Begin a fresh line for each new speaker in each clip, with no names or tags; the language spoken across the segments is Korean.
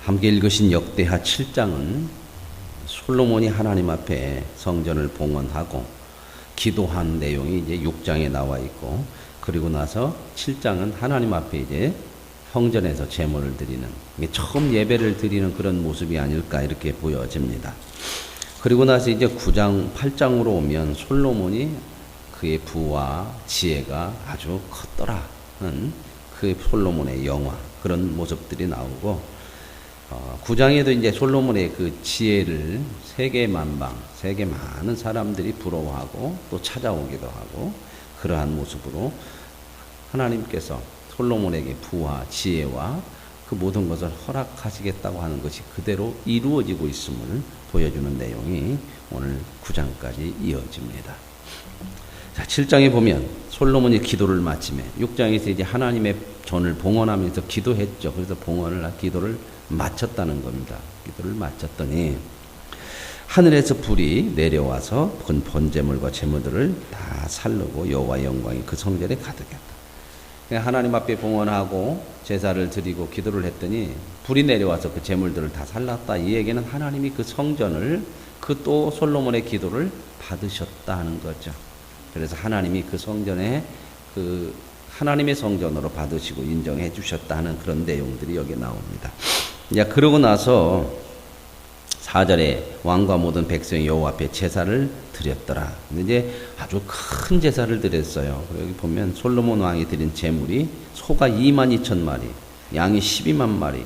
함께 읽으신 역대하 7장은 솔로몬이 하나님 앞에 성전을 봉헌하고 기도한 내용이 이제 6장에 나와 있고, 그리고 나서 7장은 하나님 앞에 이제 성전에서 제물을 드리는, 처음 예배를 드리는 그런 모습이 아닐까 이렇게 보여집니다. 그리고 나서 이제 9장, 8장으로 오면 솔로몬이 그의 부와 지혜가 아주 컸더라는 그 솔로몬의 영화, 그런 모습들이 나오고, 9장에도 이제 솔로몬의 그 지혜를 세계 만방, 세계 많은 사람들이 부러워하고 또 찾아오기도 하고, 그러한 모습으로 하나님께서 솔로몬에게 부와 지혜와 그 모든 것을 허락하시겠다고 하는 것이 그대로 이루어지고 있음을 보여주는 내용이 오늘 9장까지 이어집니다. 자, 7장에 보면 솔로몬이 기도를 마치며 6장에서 이제 하나님의 전을 봉헌하면서 기도했죠. 그래서 기도를 마쳤다는 겁니다. 기도를 마쳤더니 하늘에서 불이 내려와서 번제물과 제물들을 다 살르고 여호와의 영광이 그 성전에 가득했다. 하나님 앞에 봉헌하고 제사를 드리고 기도를 했더니 불이 내려와서 그 제물들을 다 살랐다. 이 얘기는 하나님이 그 성전을, 그 또 솔로몬의 기도를 받으셨다 하는 거죠. 그래서 하나님이 그 성전에 그 하나님의 성전으로 받으시고 인정해 주셨다 하는 그런 내용들이 여기 나옵니다. 이제 그러고 나서 4절에 왕과 모든 백성이 여호와 앞에 제사를 드렸더라. 근데 이제 아주 큰 제사를 드렸어요. 여기 보면 솔로몬 왕이 드린 제물이 소가 22,000마리, 양이 12만 마리.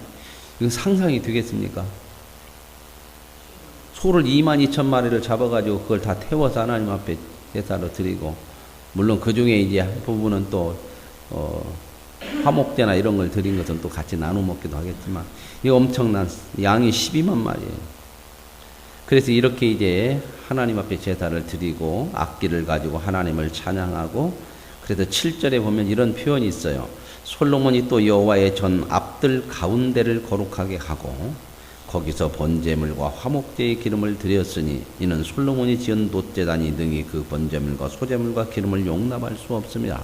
이거 상상이 되겠습니까? 소를 22,000마리를 잡아가지고 그걸 다 태워서 하나님 앞에 제사로 드리고, 물론 그 중에 이제 한 부분은 또 화목제나 이런 걸 드린 것은 또 같이 나눠 먹기도 하겠지만, 이 엄청난 양이 12만 마리예요. 그래서 이렇게 이제 하나님 앞에 제사를 드리고 악기를 가지고 하나님을 찬양하고, 그래서 7절에 보면 이런 표현이 있어요. 솔로몬이 또 여호와의 전 앞들 가운데를 거룩하게 하고 거기서 번제물과 화목제의 기름을 드렸으니 이는 솔로몬이 지은 놋제단이 능히 그 번제물과 소제물과 기름을 용납할 수 없습니다.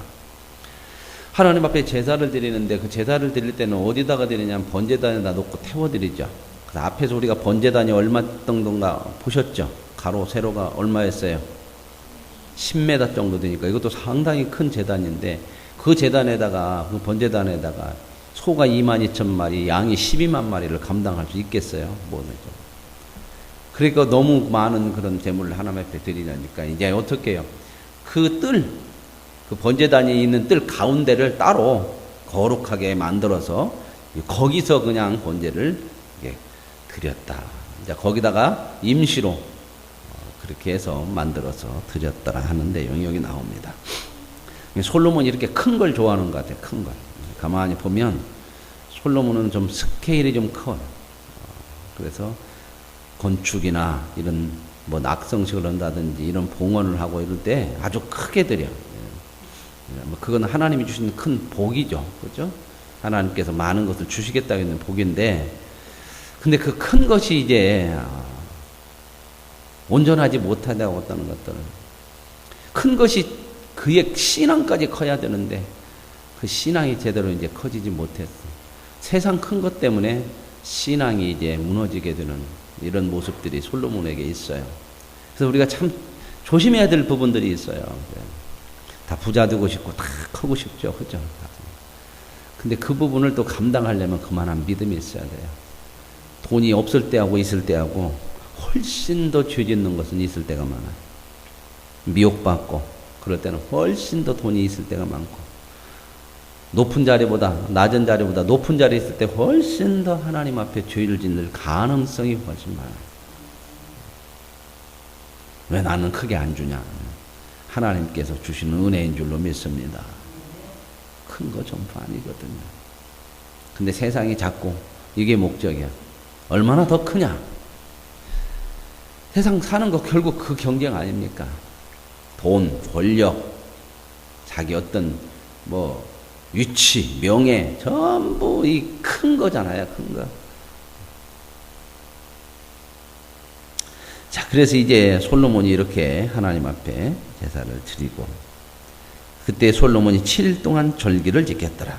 하나님 앞에 제사를 드리는데 그 제사를 드릴 때는 어디다가 드리냐면 번제단에다 놓고 태워드리죠. 앞에서 우리가 번제단이 얼마 정도인가 보셨죠? 가로 세로가 얼마였어요? 10m 정도 되니까 이것도 상당히 큰 제단인데, 그 제단에다가, 그 번제단에다가 소가 22,000마리, 양이 12만 마리를 감당할 수 있겠어요? 뭐죠? 그러니까 너무 많은 그런 제물을 하나님 앞에 드리려니까 이제 어떻게 해요? 그 번제단이 있는 뜰 가운데를 따로 거룩하게 만들어서 거기서 그냥 번제를 드렸다. 이제 거기다가 임시로 그렇게 해서 만들어서 드렸더라 하는 내용이 여기 나옵니다. 솔로몬이 이렇게 큰 걸 좋아하는 것 같아요. 큰 걸. 가만히 보면 솔로몬은 좀 스케일이 좀 커요. 그래서 건축이나 이런 뭐 낙성식을 한다든지 이런 봉헌을 하고 이럴 때 아주 크게 드려요. 그건 하나님이 주신 큰 복이죠. 그렇죠? 하나님께서 많은 것을 주시겠다는 복인데, 근데 그 큰 것이 이제 온전하지 못하다고 했다는 것들. 큰 것이 그의 신앙까지 커야 되는데 그 신앙이 제대로 이제 커지지 못했어. 세상 큰 것 때문에 신앙이 이제 무너지게 되는 이런 모습들이 솔로몬에게 있어요. 그래서 우리가 참 조심해야 될 부분들이 있어요. 다 부자 되고 싶고 다 크고 싶죠. 그죠? 근데 그 부분을 또 감당하려면 그만한 믿음이 있어야 돼요. 돈이 없을 때하고 있을 때하고 훨씬 더 죄 짓는 것은 있을 때가 많아요. 미혹받고 그럴 때는 훨씬 더 돈이 있을 때가 많고, 높은 자리보다 낮은 자리보다 높은 자리에 있을 때 훨씬 더 하나님 앞에 죄를 짓는 가능성이 훨씬 많아요. 왜 나는 크게 안 주냐? 하나님께서 주시는 은혜인 줄로 믿습니다. 큰 거 전부 아니거든요. 근데 세상이 자꾸 이게 목적이야. 얼마나 더 크냐? 세상 사는 거 결국 그 경쟁 아닙니까? 돈, 권력, 자기 어떤 뭐 위치, 명예, 전부 이 큰 거잖아요. 큰 거. 자, 그래서 이제 솔로몬이 이렇게 하나님 앞에 제사를 드리고, 그때 솔로몬이 7일 동안 절기를 지켰더라.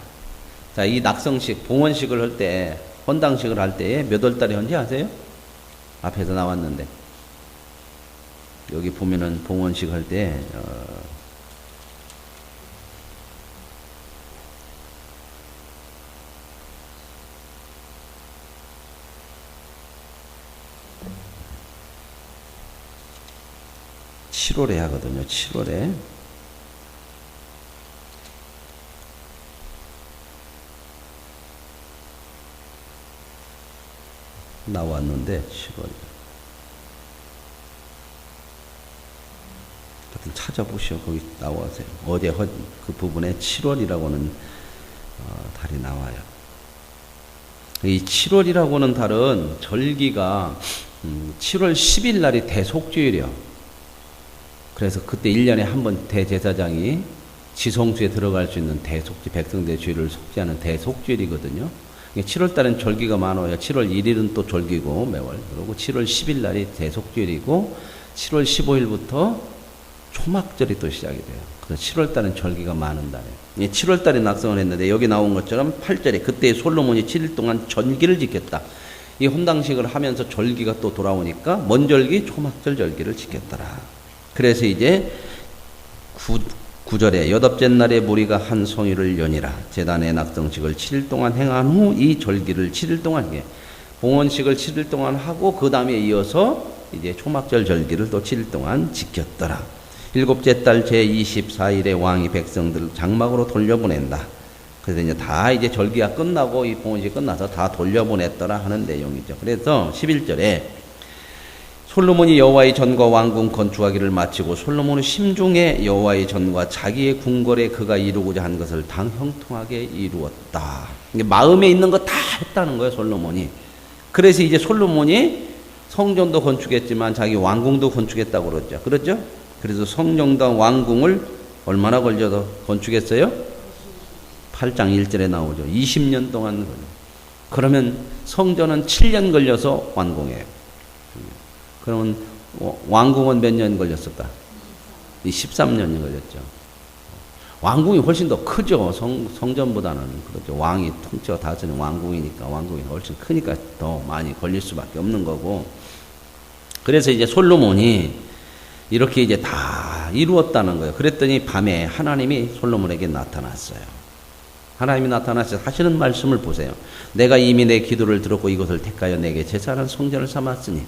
자, 이 낙성식, 봉헌식을 할 때 헌당식을 할 때에 몇 월 달에 헌지 아세요? 앞에서 나왔는데. 여기 보면은 봉헌식 할 때, 7월에 하거든요. 7월에. 나왔는데 7월. 하여튼 찾아보시오. 거기 나와세요. 어제 그 부분에 7월이라고는 달이 나와요. 이 7월이라고는 달은 절기가 7월 10일 날이 대속주일이요. 그래서 그때 1년에 한 번 대제사장이 지성수에 들어갈 수 있는 대속주, 백성대 주일을 속죄하는 대속주일이거든요. 7월 달은 절기가 많아요. 7월 1일은 또 절기고 매월. 그리고 7월 10일 날이 대속주일이고 7월 15일부터 초막절이 또 시작이 돼요. 그래서 7월 달은 절기가 많은 달이에요. 7월 달에 낙성을 했는데 여기 나온 것처럼 8절에 그때 솔로몬이 7일 동안 전기를 지켰다. 이 혼당식을 하면서 절기가 또 돌아오니까 먼절기 초막절 절기를 지켰더라. 그래서 이제 9절에 여덟째 날에 무리가 한 송이를 연이라 제단의 낙성식을 7일 동안 행한 후 이 절기를 7일 동안 해. 봉헌식을 7일 동안 하고 그 다음에 이어서 이제 초막절 절기를 또 7일 동안 지켰더라. 일곱째 달 제24일에 왕이 백성들을 장막으로 돌려보낸다. 그래서 이제 다 이제 절기가 끝나고 이 봉헌식이 끝나서 다 돌려보냈더라 하는 내용이죠. 그래서 11절에 솔로몬이 여호와의 전과 왕궁 건축하기를 마치고 솔로몬의 심중에 여호와의 전과 자기의 궁궐에 그가 이루고자 한 것을 당 형통하게 이루었다. 마음에 있는 거 다 했다는 거예요, 솔로몬이. 그래서 이제 솔로몬이 성전도 건축했지만 자기 왕궁도 건축했다고 그러죠. 그렇죠? 그래서 성전과 왕궁을 얼마나 걸려서 건축했어요? 8장 1절에 나오죠. 20년 동안. 그러면 성전은 7년 걸려서 완공해요. 그러면 왕궁은 몇 년 걸렸을까? 13년이 걸렸죠. 왕궁이 훨씬 더 크죠. 성전보다는. 그렇죠. 왕이 통째가 다스리는 왕궁이니까 왕궁이 훨씬 크니까 더 많이 걸릴 수밖에 없는 거고. 그래서 이제 솔로몬이 이렇게 이제 다 이루었다는 거예요. 그랬더니 밤에 하나님이 솔로몬에게 나타났어요. 하나님이 나타나서 하시는 말씀을 보세요. 내가 이미 내 기도를 들었고 이것을 택하여 내게 제사하는 성전을 삼았으니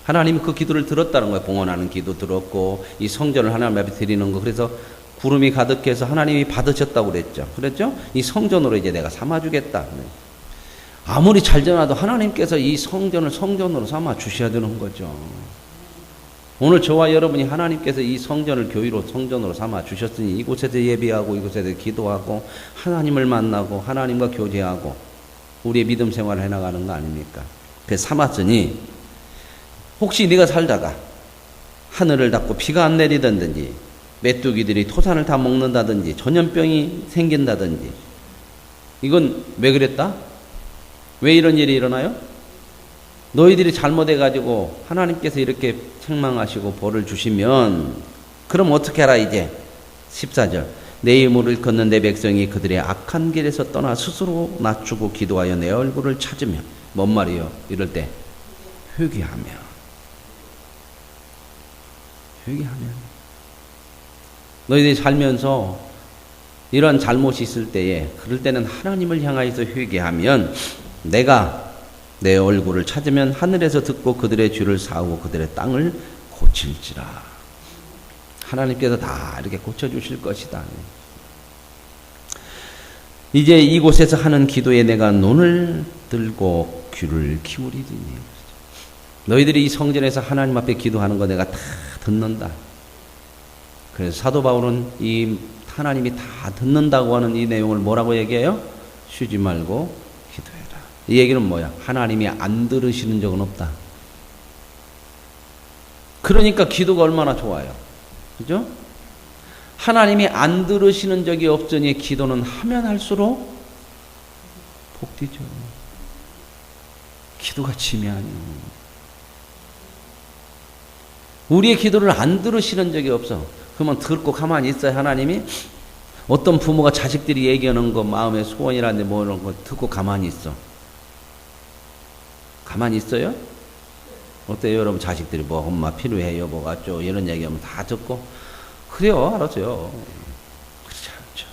하나님이 그 기도를 들었다는 거예요. 봉헌하는 기도 들었고 이 성전을 하나님 앞에 드리는 거. 그래서 구름이 가득해서 하나님이 받으셨다고 그랬죠. 그랬죠? 이 성전으로 이제 내가 삼아주겠다. 아무리 잘 전화도 하나님께서 이 성전을 성전으로 삼아 주셔야 되는 거죠. 오늘 저와 여러분이 하나님께서 이 성전을 교회로 성전으로 삼아 주셨으니 이곳에서 예배하고 이곳에서 기도하고 하나님을 만나고 하나님과 교제하고 우리의 믿음 생활을 해나가는 거 아닙니까? 그래서 삼았으니 혹시 네가 살다가 하늘을 닫고 비가 안 내리든지 메뚜기들이 토산을 다 먹는다든지 전염병이 생긴다든지 이건 왜 그랬다? 왜 이런 일이 일어나요? 너희들이 잘못해가지고 하나님께서 이렇게 책망하시고 벌을 주시면 그럼 어떻게 하라 이제 14절 내 이름을 걷는 내 백성이 그들의 악한 길에서 떠나 스스로 낮추고 기도하여 내 얼굴을 찾으면 뭔 말이요? 이럴 때 회개하며 너희들이 살면서 이런 잘못이 있을 때에 그럴 때는 하나님을 향하여서 회개하면 내가 내 얼굴을 찾으면 하늘에서 듣고 그들의 죄를 사하고 그들의 땅을 고칠지라. 하나님께서 다 이렇게 고쳐주실 것이다. 이제 이곳에서 하는 기도에 내가 눈을 들고 귀를 기울이리니 너희들이 이 성전에서 하나님 앞에 기도하는 거 내가 다 듣는다. 그래서 사도 바울은 이 하나님이 다 듣는다고 하는 이 내용을 뭐라고 얘기해요? 쉬지 말고 기도해라. 이 얘기는 뭐야? 하나님이 안 들으시는 적은 없다. 그러니까 기도가 얼마나 좋아요. 그죠? 하나님이 안 들으시는 적이 없으니 기도는 하면 할수록 복되죠. 기도가 지면 우리의 기도를 안 들으시는 적이 없어. 그러면 듣고 가만히 있어요. 하나님이 어떤 부모가 자식들이 얘기하는 거 마음의 소원이라는데 뭐 이런 거 듣고 가만히 있어. 가만히 있어요? 어때요, 여러분? 자식들이 뭐 엄마 필요해요, 뭐 같죠? 이런 얘기하면 다 듣고 그래요, 알았어요. 그렇지 않죠.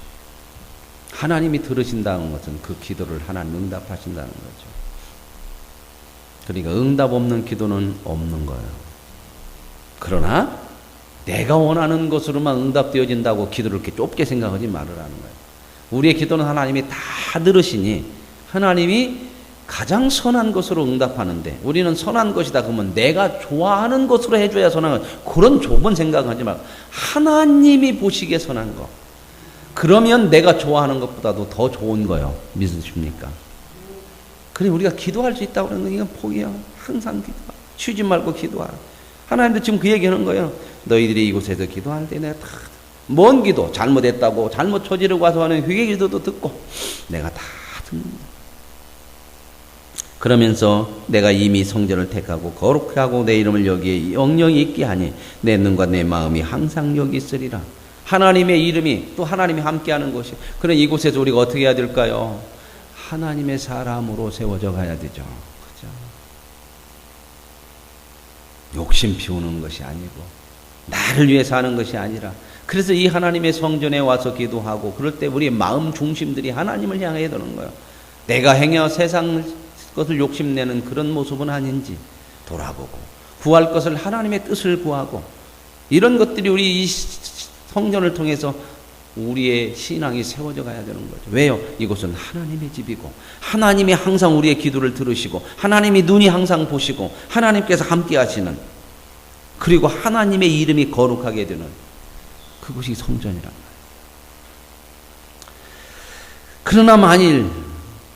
하나님이 들으신다는 것은 그 기도를 하나님 응답하신다는 거죠. 그러니까 응답 없는 기도는 없는 거예요. 그러나 내가 원하는 것으로만 응답되어진다고 기도를 이렇게 좁게 생각하지 말으라는 거예요. 우리의 기도는 하나님이 다 들으시니 하나님이 가장 선한 것으로 응답하는데 우리는 선한 것이다 그러면 내가 좋아하는 것으로 해줘야 선한 것, 그런 좁은 생각하지 말고 하나님이 보시기에 선한 것, 그러면 내가 좋아하는 것보다도 더 좋은 거예요. 믿으십니까? 그래 우리가 기도할 수 있다고 그러는 이건 포기야. 항상 기도하. 쉬지 말고 기도하라. 하나님도 지금 그 얘기하는 거예요. 너희들이 이곳에서 기도할 때 내가 다 먼 기도, 잘못했다고 잘못 저지르고 와서 하는 회개 기도도 듣고 내가 다 듣는다. 그러면서 내가 이미 성전을 택하고 거룩하게 하고 내 이름을 여기에 영영히 있게 하니 내 눈과 내 마음이 항상 여기 있으리라. 하나님의 이름이 또 하나님이 함께하는 곳이. 그래 이곳에서 우리가 어떻게 해야 될까요? 하나님의 사람으로 세워져 가야 되죠. 그죠? 욕심 피우는 것이 아니고 나를 위해 사는 것이 아니라, 그래서 이 하나님의 성전에 와서 기도하고 그럴 때 우리의 마음 중심들이 하나님을 향해 되는 거예요. 내가 행여 세상 것을 욕심내는 그런 모습은 아닌지 돌아보고 구할 것을 하나님의 뜻을 구하고, 이런 것들이 우리 이 성전을 통해서 우리의 신앙이 세워져 가야 되는 거죠. 왜요? 이곳은 하나님의 집이고 하나님이 항상 우리의 기도를 들으시고 하나님이 눈이 항상 보시고 하나님께서 함께 하시는, 그리고 하나님의 이름이 거룩하게 되는 그곳이 성전이란 말이에요. 그러나 만일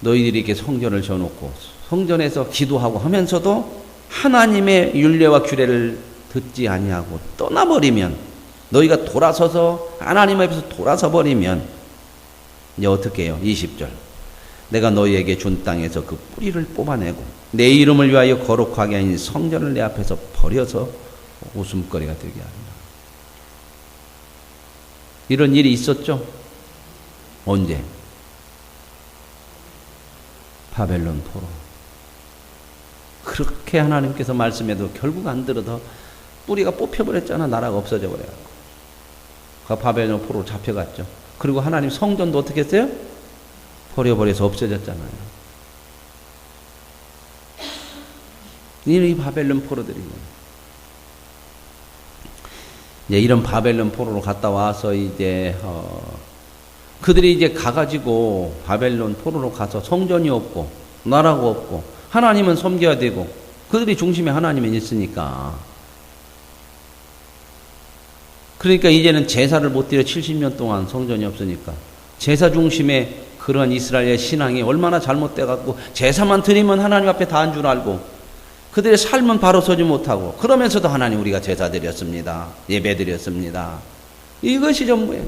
너희들이 이렇게 성전을 져놓고 성전에서 기도하고 하면서도 하나님의 율례와 규례를 듣지 아니하고 떠나버리면, 너희가 돌아서서 하나님 앞에서 돌아서 버리면 이제 어떻게 해요? 20절. 내가 너희에게 준 땅에서 그 뿌리를 뽑아내고 내 이름을 위하여 거룩하게 하니 성전을 내 앞에서 버려서 웃음거리가 되게 합니다. 이런 일이 있었죠? 언제? 바벨론 포로. 그렇게 하나님께서 말씀해도 결국 안 들어서 뿌리가 뽑혀버렸잖아. 나라가 없어져 버려요. 그 바벨론 포로로 잡혀갔죠. 그리고 하나님 성전도 어떻게 했어요? 버려버려서 없어졌잖아요. 이 바벨론 포로들이 이제 이런 바벨론 포로로 갔다 와서 이제 그들이 이제 가가지고 바벨론 포로로 가서 성전이 없고 나라가 없고 하나님은 섬겨야 되고 그들이 중심에 하나님이 있으니까, 그러니까 이제는 제사를 못 드려 70년 동안 성전이 없으니까 제사 중심의 그런 이스라엘의 신앙이 얼마나 잘못돼갖고 제사만 드리면 하나님 앞에 다 한 줄 알고 그들의 삶은 바로 서지 못하고, 그러면서도 하나님 우리가 제사 드렸습니다. 예배 드렸습니다. 이것이 전부예요.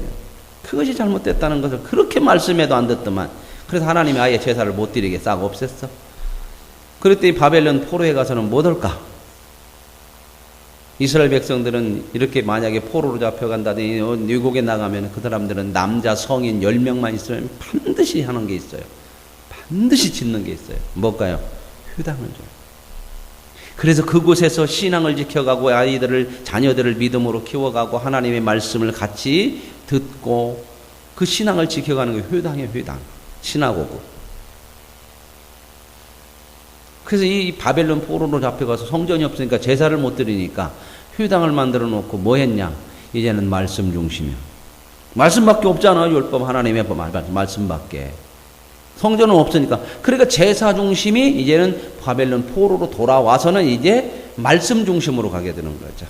그것이 잘못됐다는 것을 그렇게 말씀해도 안 듣더만, 그래서 하나님이 아예 제사를 못 드리게 싹 없앴어. 그랬더니 바벨론 포로에 가서는 못 올까? 이스라엘 백성들은 이렇게 만약에 포로로 잡혀간다더니 미국에 나가면 그 사람들은 남자 성인 10명만 있으면 반드시 하는 게 있어요. 반드시 짓는 게 있어요. 뭘까요? 회당을 줘요. 그래서 그곳에서 신앙을 지켜가고 아이들을, 자녀들을 믿음으로 키워가고 하나님의 말씀을 같이 듣고 그 신앙을 지켜가는 게 회당이에요. 회당. 시나고그. 그래서 이 바벨론 포로로 잡혀가서 성전이 없으니까 제사를 못 드리니까 회당을 만들어 놓고 뭐 했냐? 이제는 말씀 중심이야. 말씀밖에 없잖아. 율법 하나님의 말씀밖에. 성전은 없으니까. 그러니까 제사 중심이 이제는 바벨론 포로로 돌아와서는 이제 말씀 중심으로 가게 되는 거죠.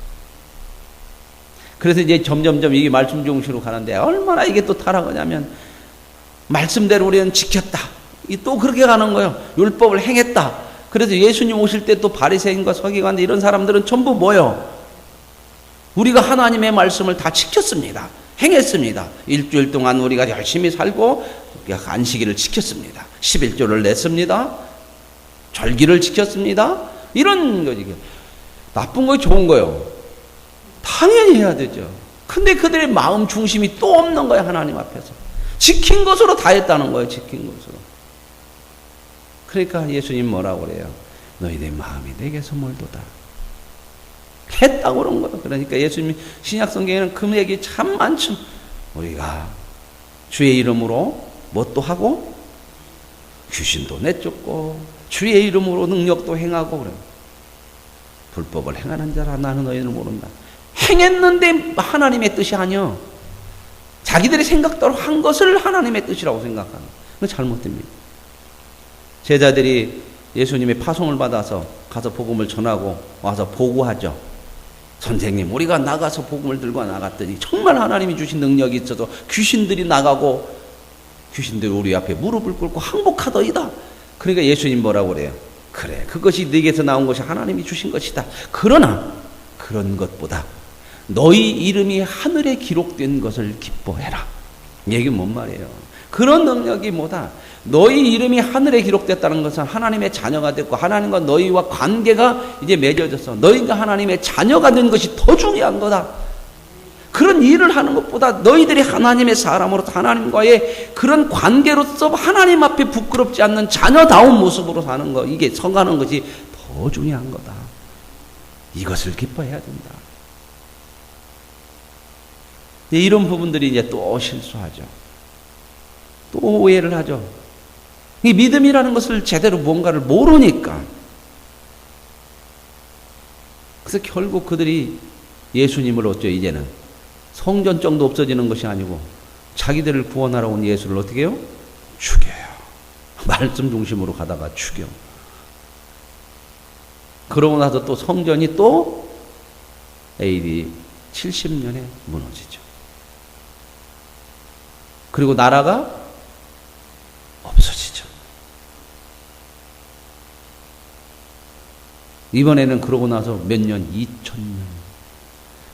그래서 이제 점점점 이게 말씀 중심으로 가는데 얼마나 이게 또 타락하냐면, 말씀대로 우리는 지켰다. 또 그렇게 가는 거예요. 율법을 행했다. 그래서 예수님 오실 때 또 바리새인과 서기관들 이런 사람들은 전부 뭐요? 우리가 하나님의 말씀을 다 지켰습니다. 행했습니다. 일주일 동안 우리가 열심히 살고 안식일을 지켰습니다. 11조를 냈습니다. 절기를 지켰습니다. 이런 거지. 나쁜 거 좋은 거요. 당연히 해야 되죠. 근데 그들의 마음 중심이 또 없는 거예요. 하나님 앞에서. 지킨 것으로 다 했다는 거예요. 지킨 것으로. 그러니까 예수님 뭐라고 그래요? 너희들의 마음이 내게서 멀도다. 했다고 그런 거예요. 그러니까 예수님이 신약성경에는 그 얘기 참 많죠. 우리가 주의 이름으로 뭣도 하고 귀신도 내쫓고 주의 이름으로 능력도 행하고 그래요. 불법을 행하는 자라 나는 너희는 모른다. 행했는데 하나님의 뜻이 아니요. 자기들의 생각대로 한 것을 하나님의 뜻이라고 생각하는 그건 잘못됩니다. 제자들이 예수님의 파송을 받아서 가서 복음을 전하고 와서 보고하죠. 선생님, 우리가 나가서 복음을 들고 나갔더니 정말 하나님이 주신 능력이 있어서 귀신들이 나가고 귀신들이 우리 앞에 무릎을 꿇고 항복하더이다. 그러니까 예수님 뭐라고 그래요? 그래, 그것이 네게서 나온 것이 하나님이 주신 것이다. 그러나 그런 것보다 너희 이름이 하늘에 기록된 것을 기뻐해라. 이게 뭔 말이에요? 그런 능력이 뭐다? 너희 이름이 하늘에 기록됐다는 것은 하나님의 자녀가 됐고 하나님과 너희와 관계가 이제 맺어져서 너희가 하나님의 자녀가 된 것이 더 중요한 거다. 그런 일을 하는 것보다 너희들이 하나님의 사람으로서 하나님과의 그런 관계로서 하나님 앞에 부끄럽지 않는 자녀다운 모습으로 사는 것, 이게 성가는 것이 더 중요한 거다. 이것을 기뻐해야 된다. 이런 부분들이 이제 또 실수하죠. 또 오해를 하죠. 이 믿음이라는 것을 제대로 뭔가를 모르니까. 그래서 결국 그들이 예수님을 어쩌 이제는 성전 정도 없어지는 것이 아니고 자기들을 구원하러 온 예수를 어떻게 해요? 죽여요. 말씀 중심으로 가다가 죽여. 그러고 나서 또 성전이 또 AD 70년에 무너지죠. 그리고 나라가 없어지죠. 이번에는 그러고 나서 몇 년? 2000년.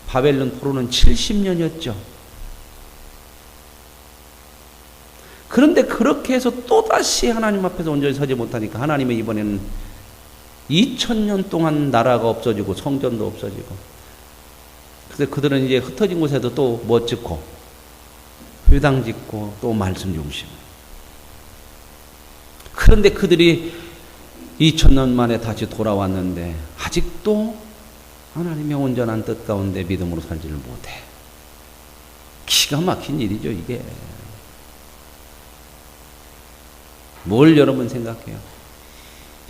바벨론 포로는 70년이었죠. 그런데 그렇게 해서 또다시 하나님 앞에서 온전히 서지 못하니까 하나님은 이번에는 2000년 동안 나라가 없어지고 성전도 없어지고, 그래서 그들은 이제 흩어진 곳에도 또 뭐 짓고 회당 짓고 또 말씀 중심. 그런데 그들이 2000년 만에 다시 돌아왔는데 아직도 하나님의 온전한 뜻 가운데 믿음으로 살지를 못해. 기가 막힌 일이죠, 이게. 뭘 여러분 생각해요?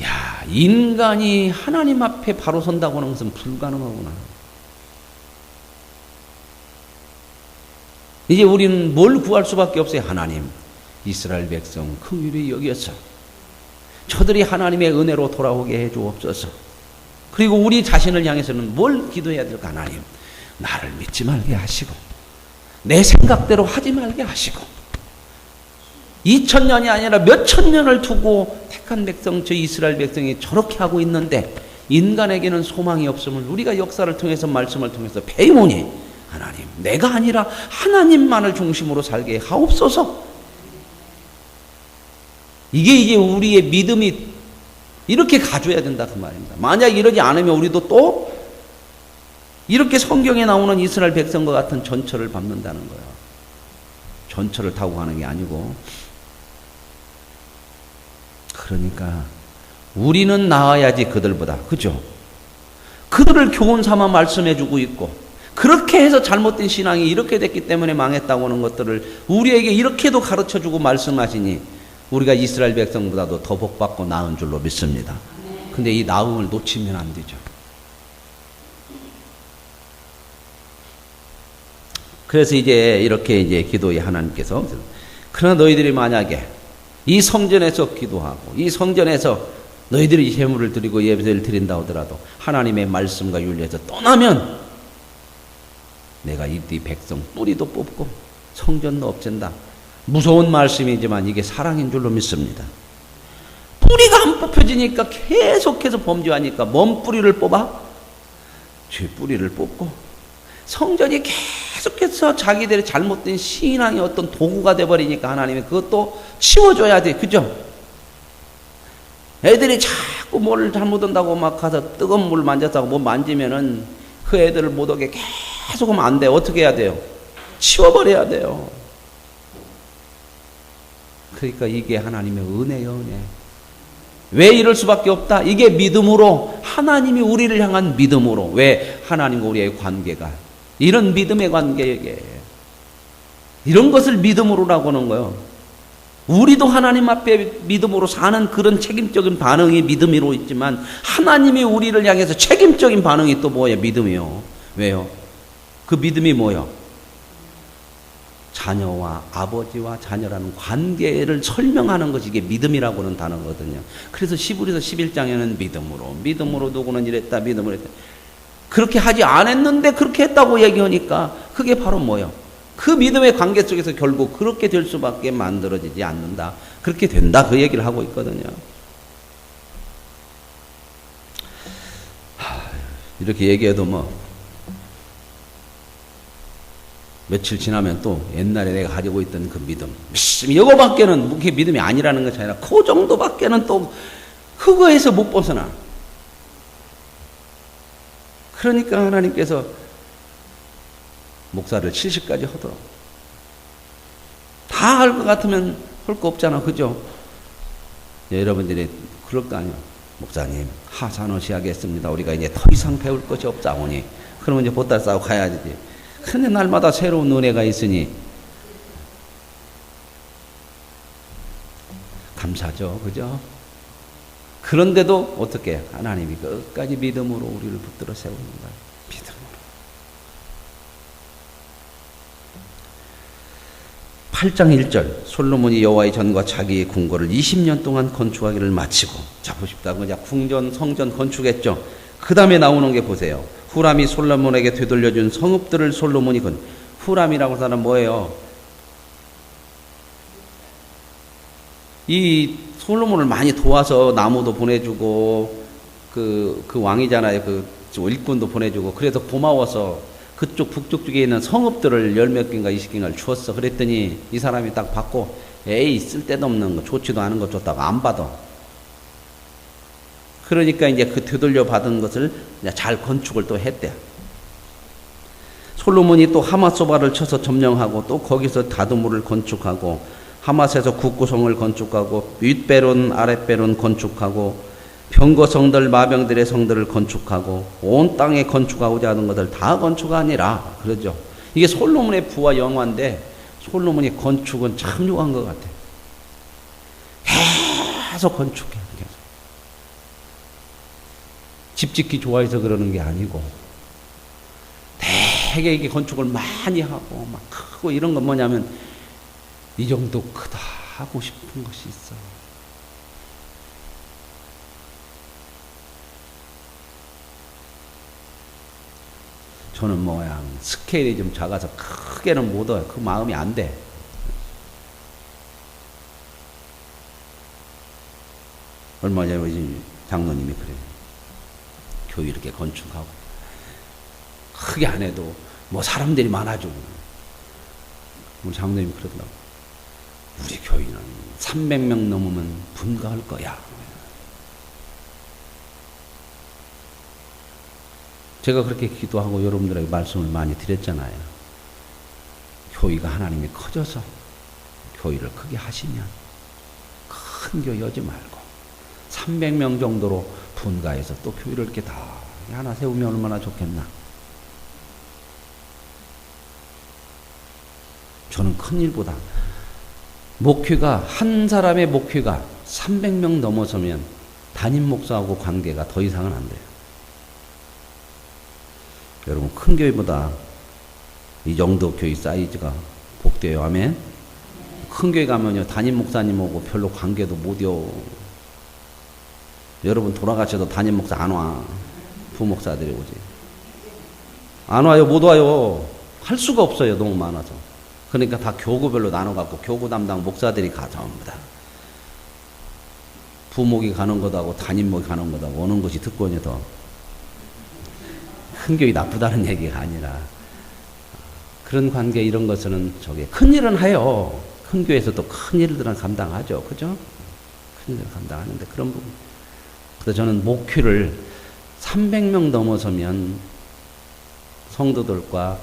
야, 인간이 하나님 앞에 바로 선다고 하는 것은 불가능하구나. 이제 우리는 뭘 구할 수밖에 없어요. 하나님, 이스라엘 백성 긍휼히 여겨서 저들이 하나님의 은혜로 돌아오게 해 주옵소서. 그리고 우리 자신을 향해서는 뭘 기도해야 될까? 하나님, 나를 믿지 말게 하시고 내 생각대로 하지 말게 하시고 2000년이 아니라 몇천 년을 두고 택한 백성, 저 이스라엘 백성이 저렇게 하고 있는데 인간에게는 소망이 없음을 우리가 역사를 통해서 말씀을 통해서 배우니 하나님, 내가 아니라 하나님만을 중심으로 살게 하옵소서. 이게 우리의 믿음이 이렇게 가져야 된다 그 말입니다. 만약 이러지 않으면 우리도 또 이렇게 성경에 나오는 이스라엘 백성과 같은 전철을 밟는다는 거예요. 전철을 타고 가는 게 아니고. 그러니까 우리는 나아야지 그들보다. 그죠? 그들을 교훈 삼아 말씀해주고 있고 그렇게 해서 잘못된 신앙이 이렇게 됐기 때문에 망했다고 하는 것들을 우리에게 이렇게도 가르쳐주고 말씀하시니 우리가 이스라엘 백성보다도 더 복받고 나은 줄로 믿습니다. 근데 이 나음을 놓치면 안 되죠. 그래서 이제 이렇게 이제 기도에 하나님께서, 그러나 너희들이 만약에 이 성전에서 기도하고 이 성전에서 너희들이 제물을 드리고 예배를 드린다 하더라도 하나님의 말씀과 윤리에서 떠나면 내가 이 백성 뿌리도 뽑고 성전도 없앤다. 무서운 말씀이지만 이게 사랑인 줄로 믿습니다. 뿌리가 안 뽑혀지니까 계속해서 범죄하니까 뭔 뿌리를 뽑아? 죄 뿌리를 뽑고 성전이 계속해서 자기들의 잘못된 신앙의 어떤 도구가 돼버리니까 하나님이 그것도 치워줘야 돼. 그죠? 애들이 자꾸 뭘 잘못한다고 막 가서 뜨거운 물 만졌다고 뭐 만지면은 그 애들을 못 오게 계속 하면 안 돼. 어떻게 해야 돼요? 치워버려야 돼요. 그러니까 이게 하나님의 은혜예요, 은혜. 왜 이럴 수밖에 없다? 이게 믿음으로, 하나님이 우리를 향한 믿음으로. 왜? 하나님과 우리의 관계가 이런 믿음의 관계에, 이런 것을 믿음으로라고 하는 거예요. 우리도 하나님 앞에 믿음으로 사는 그런 책임적인 반응이 믿음으로 있지만, 하나님이 우리를 향해서 책임적인 반응이 또 뭐예요? 믿음이요. 왜요? 그 믿음이 뭐예요? 자녀와 아버지와 자녀라는 관계를 설명하는 것이 이게 믿음이라고 하는 단어거든요. 그래서 히브리서 11장에는 믿음으로 누구는 이랬다, 믿음으로 했다. 그렇게 하지 않았는데 그렇게 했다고 얘기하니까 그게 바로 뭐예요? 그 믿음의 관계 속에서 결국 그렇게 될 수밖에 만들어지지 않는다. 그렇게 된다. 그 얘기를 하고 있거든요. 이렇게 얘기해도 뭐 며칠 지나면 또 옛날에 내가 가지고 있던 그 믿음, 이거밖에는 그게 믿음이 아니라는 것이 아니라 그 정도밖에는 또 그거에서 못 벗어나. 그러니까 하나님께서 목사를 70까지 하더라고. 다 할 것 같으면 할 거 없잖아. 그죠? 여러분들이 그럴 거 아니에요. 목사님, 하산하시 하겠습니다. 우리가 이제 더 이상 배울 것이 없사오니. 그러면 이제 보따리 싸고 가야지. 그런데 날마다 새로운 은혜가 있으니 감사죠. 그죠? 그런데도 어떻게 하나님이 끝까지 믿음으로 우리를 붙들어 세우는 거야. 믿음으로. 8장 1절 솔로몬이 여호와의 전과 자기의 궁궐을 20년 동안 건축하기를 마치고, 자 보십시다. 그냥 궁전 성전 건축했죠. 그 다음에 나오는 게 보세요. 후람이 솔로몬에게 되돌려준 성읍들을 솔로몬이 후람이라고 하는 사람은 뭐예요? 이 솔로몬을 많이 도와서 나무도 보내주고 그 왕이잖아요. 그 일꾼도 보내주고, 그래서 고마워서 그쪽 북쪽 쪽에 있는 성읍들을 10몇 개인가 20개인가를 주었어. 그랬더니 이 사람이 딱 받고, 에이 쓸데도 없는 거, 좋지도 않은 거 줬다고 안 받아. 그러니까 이제 그 되돌려 받은 것을 잘 건축을 또 했대요. 솔로몬이 또 하맛소바를 쳐서 점령하고, 또 거기서 다두물을 건축하고, 하맛에서 국구성을 건축하고, 윗베론 아랫베론 건축하고, 병거성들 마병들의 성들을 건축하고, 온 땅에 건축하고자 하는 것을 다 건축하니라. 그러죠. 이게 솔로몬의 부와 영화인데, 솔로몬이 건축은 참 요한 것 같아요. 계속 건축해. 계속. 집 짓기 좋아해서 그러는 게 아니고, 되게 이게 건축을 많이 하고 막 크고, 이런 건 뭐냐면 이 정도 크다 하고 싶은 것이 있어. 저는 뭐야, 스케일이 좀 작아서 크게는 못 와요. 그 마음이 안 돼. 얼마 전에 우리 장로님이 그래요. 교회 이렇게 건축하고 크게 안 해도 뭐 사람들이 많아지고, 우리 장로님이 그러더라고. 우리 교회는 300명 넘으면 분가할 거야. 제가 그렇게 기도하고 여러분들에게 말씀을 많이 드렸잖아요. 교회가 하나님이 커져서 교회를 크게 하시면 큰 교회 여지 말고 300명 정도로 분가해서 또 교회를 이렇게 다 하나 세우면 얼마나 좋겠나. 저는 큰 일보다 목회가, 한 사람의 목회가 300명 넘어서면 담임 목사하고 관계가 더 이상은 안 돼요. 여러분, 큰 교회보다 이 정도 교회 사이즈가 복돼요. 아멘. 큰 교회 가면요, 담임 목사님하고 별로 관계도 못이요. 여러분 돌아가셔도 담임 목사 안 와. 부목사들이 오지. 안 와요. 못 와요. 할 수가 없어요. 너무 많아서. 그러니까 다 교구별로 나눠갖고 교구 담당 목사들이 가, 전부 다. 부목이 가는 것하고 담임목이 가는 것하고 오는 것이 특권이 더. 큰 교회 나쁘다는 얘기가 아니라, 그런 관계 이런 것은 저게 큰 일은 해요. 큰 교회에서도 큰 일들은 감당하죠. 그죠? 큰 일을 감당하는데 그런 부분. 그래서 저는 목회를 300명 넘어서면 성도들과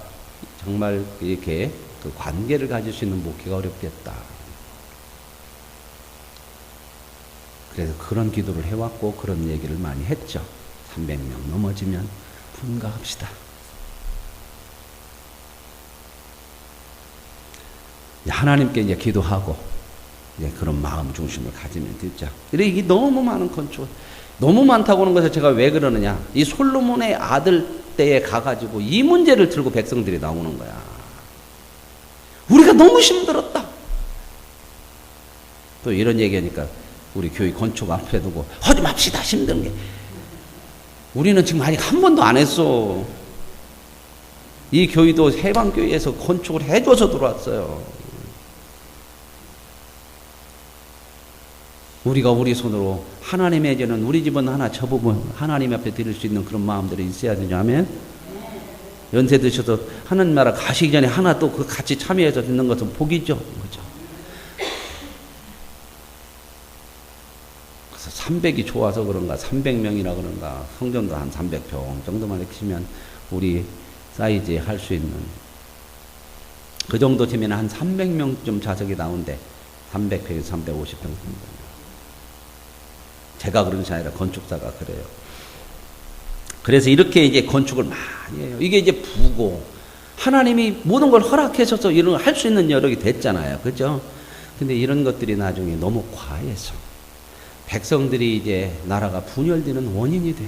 정말 이렇게 그 관계를 가질 수 있는 목회가 어렵겠다. 그래서 그런 기도를 해왔고 그런 얘기를 많이 했죠. 300명 넘어지면 분가합시다. 하나님께 이제 기도하고 이제 그런 마음 중심을 가지면 되죠. 이게 너무 많은 건축, 너무 많다고 하는 것을 제가 왜 그러느냐? 이 솔로몬의 아들 때에 가가지고 이 문제를 들고 백성들이 나오는 거야. 우리가 너무 힘들었다. 또 이런 얘기하니까 우리 교회 건축 앞에 두고 하지 맙시다, 힘든 게. 우리는 지금 아직 한 번도 안 했어. 이 교회도 해방교회에서 건축을 해줘서 들어왔어요. 우리가 우리 손으로 하나님의 죄는 우리 집은 하나 저 부분 하나님 앞에 드릴 수 있는 그런 마음들이 있어야 되냐 하면 연세 드셔서 하나님 나라 가시기 전에 하나 또 그 같이 참여해서 듣는 것은 복이죠. 그죠? 그래서 300이 좋아서 그런가 300명이라 그런가 성전도 한 300평 정도만 익히면 우리 사이즈에 할 수 있는 그 정도 되면 한 300명쯤 좌석이 나온대. 300평에서 350평 정도. 제가 그런 게 아니라 건축사가 그래요. 그래서 이렇게 이제 건축을 많이 해요. 이게 이제 부고 하나님이 모든 걸 허락하셔서 이런 걸 할 수 있는 여력이 됐잖아요. 그죠? 근데 이런 것들이 나중에 너무 과해서 백성들이 이제 나라가 분열되는 원인이 돼.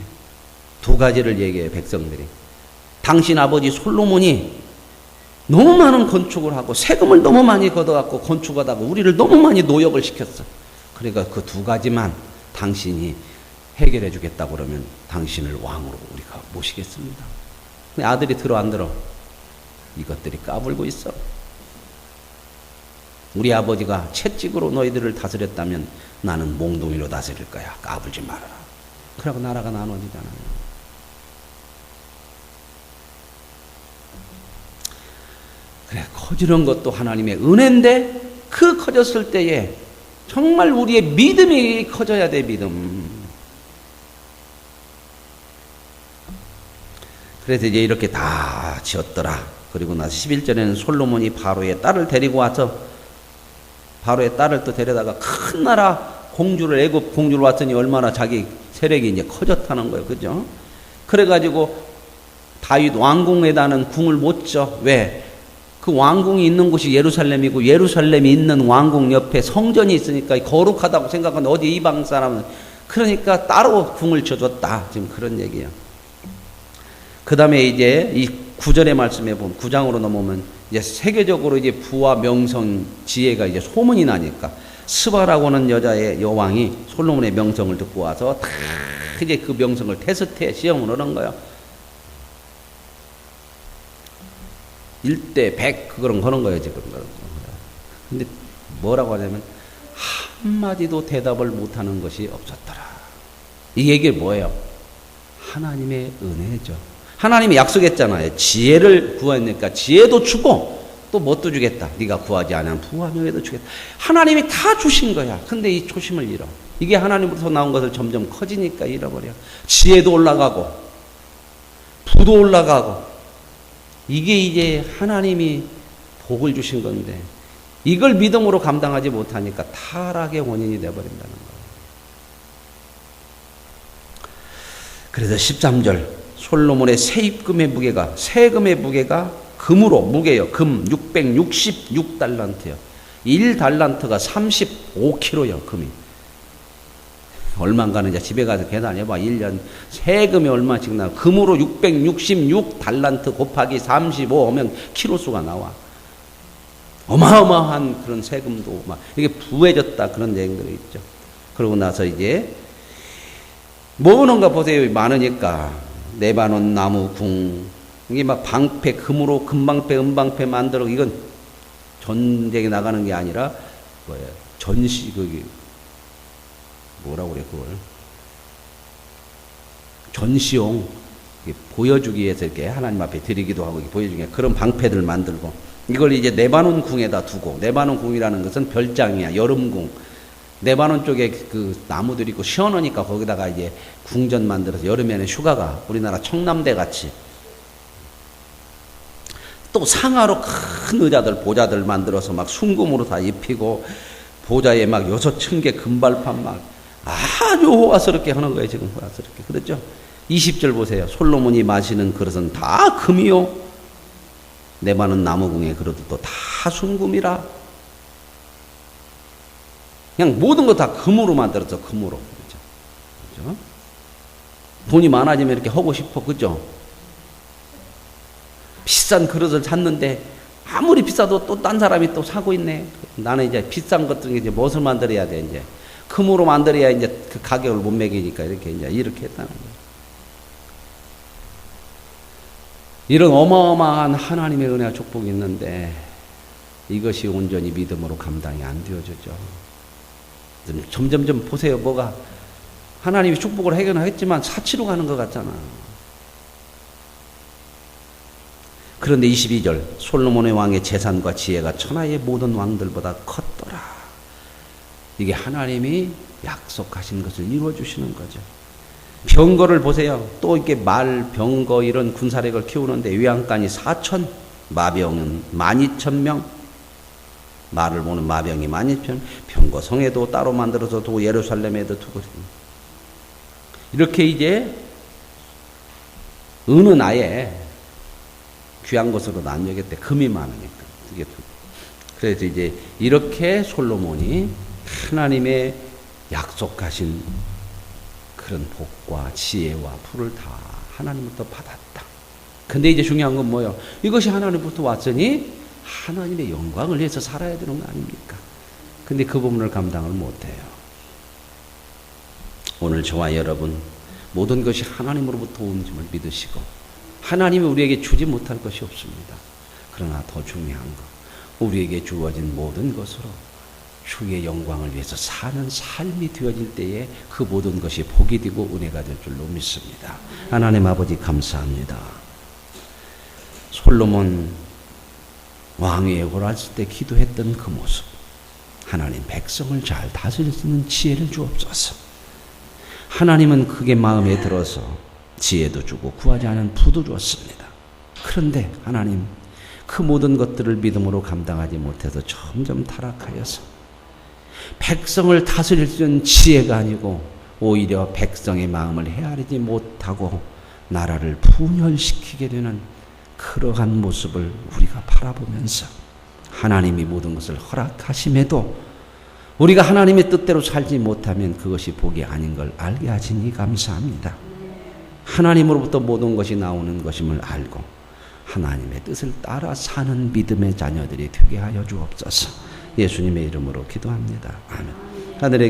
두 가지를 얘기해요, 백성들이. 당신 아버지 솔로몬이 너무 많은 건축을 하고 세금을 너무 많이 걷어갖고 건축하다가 우리를 너무 많이 노역을 시켰어. 그러니까 그 두 가지만 당신이 해결해 주겠다고 그러면 당신을 왕으로 우리가 모시겠습니다. 근데 아들이 들어 안 들어? 이것들이 까불고 있어. 우리 아버지가 채찍으로 너희들을 다스렸다면 나는 몽둥이로 다스릴 거야. 까불지 말아라. 그러고 나라가 나눠지잖아요. 그래, 커지는 것도 하나님의 은혜인데 그 커졌을 때에 정말 우리의 믿음이 커져야 돼, 믿음. 그래서 이제 이렇게 다 지었더라. 그리고 나서 11절에는 솔로몬이 바로의 딸을 데리고 와서 바로의 딸을 또 데려다가 큰 나라 공주를 애굽 공주를 왔더니 얼마나 자기 세력이 이제 커졌다는 거예요. 그죠? 그래가지고 다윗 왕궁에다는 궁을 못 져. 왜? 그 왕궁이 있는 곳이 예루살렘이고 예루살렘이 있는 왕궁 옆에 성전이 있으니까 거룩하다고 생각하는 어디 이방 사람은 그러니까 따로 궁을 쳐줬다. 지금 그런 얘기예요. 그 다음에 이제 이 9절의 말씀에 보면 9장으로 넘어오면 이제 세계적으로 이제 부와 명성 지혜가 이제 소문이 나니까 스바라고 하는 여자의 여왕이 솔로몬의 명성을 듣고 와서 다 이제 그 명성을 테스트해 시험을 하는 거예요. 1대 100 그런 거는 거예요 지금. 근데 뭐라고 하냐면 한마디도 대답을 못하는 것이 없었더라. 이 얘기 뭐예요? 하나님의 은혜죠. 하나님이 약속했잖아요. 지혜를 구하니까 지혜도 주고 또 뭣도 주겠다. 네가 구하지 않으면 부와 명예도 주겠다. 하나님이 다 주신 거야. 근데 이 초심을 잃어. 이게 하나님으로서 나온 것을 점점 커지니까 잃어버려. 지혜도 올라가고 부도 올라가고 이게 이제 하나님이 복을 주신 건데 이걸 믿음으로 감당하지 못하니까 타락의 원인이 되어버린다는 거예요. 그래서 13절 솔로몬의 세입금의 무게가 세금의 무게가 금으로 무게요. 금 666달란트요. 1달란트가 35kg요. 금이. 얼마인가는 이제 집에 가서 계산해봐. 1년 세금이 얼마씩 나와. 금으로 666달란트 곱하기 35 하면 키로수가 나와. 어마어마한 그런 세금도 막 이게 부해졌다 그런 얘기들이 있죠. 그러고 나서 이제 뭐는가 보세요. 많으니까 레바논 나무 궁 이게 막 방패 금으로 금방패 은방패 만들어 이건 전쟁에 나가는 게 아니라 뭐예요? 전시 그게 뭐라고 그래 그걸 전시용 보여주기 위해서 이렇게 하나님 앞에 드리기도 하고 보여주기 위해 그런 방패들 만들고 이걸 이제 레바논 궁에다 두고 레바논 궁이라는 것은 별장이야 여름궁 레바논 쪽에 그 나무들이 있고 시원하니까 거기다가 이제 궁전 만들어서 여름에는 휴가가 우리나라 청남대 같이 또 상하로 큰 의자들 보좌들 만들어서 막 순금으로 다 입히고 보좌에 막 6,000개 금발판 막 아주 호화스럽게 하는 거예요. 지금 호화스럽게. 그렇죠? 20절 보세요. 솔로몬이 마시는 그릇은 다 금이요. 내마는 나무궁의 그릇도 다 순금이라. 그냥 모든 거 다 금으로 만들었어. 금으로. 그렇죠? 그렇죠? 돈이 많아지면 이렇게 하고 싶어. 그죠? 비싼 그릇을 샀는데 아무리 비싸도 또 딴 사람이 또 사고 있네. 나는 이제 비싼 것 중에 이제 무엇을 만들어야 돼, 이제. 금으로 만들어야 이제 그 가격을 못 매기니까 이렇게 했다는 거예요. 이런 어마어마한 하나님의 은혜와 축복이 있는데 이것이 온전히 믿음으로 감당이 안 되어지죠. 점점점 보세요. 뭐가 하나님이 축복을 해결하겠지만 사치로 가는 것 같잖아. 그런데 22절 솔로몬의 왕의 재산과 지혜가 천하의 모든 왕들보다 컸더라. 이게 하나님이 약속하신 것을 이루어 주시는 거죠. 병거를 보세요. 또 이렇게 말, 병거 이런 군사력을 키우는데 외양간이 4천, 마병은 12,000명. 말을 보는 마병이 12,000명. 병거 성에도 따로 만들어서 두고 예루살렘에도 두고. 이렇게 이제 은은 아예 귀한 것으로 안 여겼대. 금이 많으니까. 그래서 이제 이렇게 솔로몬이 하나님의 약속하신 그런 복과 지혜와 풀을 다 하나님부터 받았다. 근데 이제 중요한 건 뭐예요? 이것이 하나님부터 왔으니 하나님의 영광을 위해서 살아야 되는 거 아닙니까? 근데 그 부분을 감당을 못해요. 오늘 저와 여러분 모든 것이 하나님으로부터 온 점을 믿으시고 하나님이 우리에게 주지 못할 것이 없습니다. 그러나 더 중요한 것, 우리에게 주어진 모든 것으로 주의 영광을 위해서 사는 삶이 되어질 때에 그 모든 것이 복이 되고 은혜가 될 줄로 믿습니다. 하나님 아버지 감사합니다. 솔로몬 왕위에 올랐을 때 기도했던 그 모습, 하나님 백성을 잘 다스릴 수 있는 지혜를 주옵소서. 하나님은 그게 마음에 들어서 지혜도 주고 구하지 않은 부도 주었습니다. 그런데 하나님 그 모든 것들을 믿음으로 감당하지 못해서 점점 타락하여서 백성을 다스릴 수 있는 지혜가 아니고 오히려 백성의 마음을 헤아리지 못하고 나라를 분열시키게 되는 그러한 모습을 우리가 바라보면서 하나님이 모든 것을 허락하심에도 우리가 하나님의 뜻대로 살지 못하면 그것이 복이 아닌 걸 알게 하시니 감사합니다. 하나님으로부터 모든 것이 나오는 것임을 알고 하나님의 뜻을 따라 사는 믿음의 자녀들이 되게 하여 주옵소서. 예수님의 이름으로 기도합니다. 아멘. 하늘의